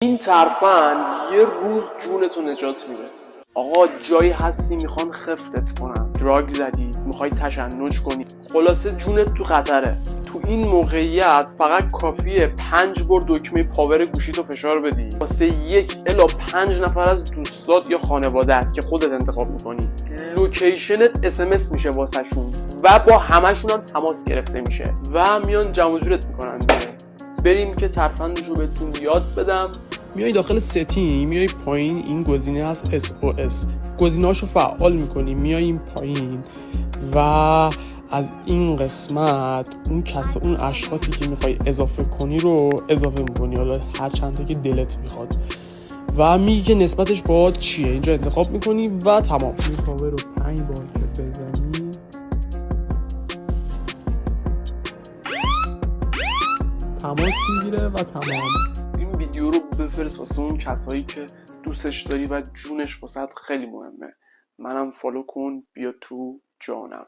این ترفند یه روز جونتو نجات میده. آقا جایی هستی میخوان خفتت کنن، دراگ زدی، میخوای تشنج کنی، خلاصه جونت تو خطره. تو این موقعیت فقط کافیه 5 بار دکمه پاور گوشیتو فشار بدی واسه 1 الی 5 نفر از دوستات یا خانواده‌ات که خودت انتخاب میکنی. لوکیشنت SMS میشه واسهشون و با همشون هم تماس گرفته میشه و میان جمع جورت میکنن. بریم که ترفندشو بهتون یاد بدم. میای داخل ستیم، میای پایین، این گزینه هست SOS، گزینه‌هاشو فعال میکنی، میای این پایین و از این قسمت اون اشخاصی که میخوای اضافه کنی رو اضافه میکنی، حالا هر چند تا که دلت میخواد و میگی که نسبتش با چیه، اینجا انتخاب میکنی و تمام. این پاور رو 5 بار که بزنی تماس میگیره و تمام. این ویدیو رو بفرست واسه اون کسایی که دوستش داری و جونش واسه خیلی مهمه. منم فالو کن، بیا تو جانم.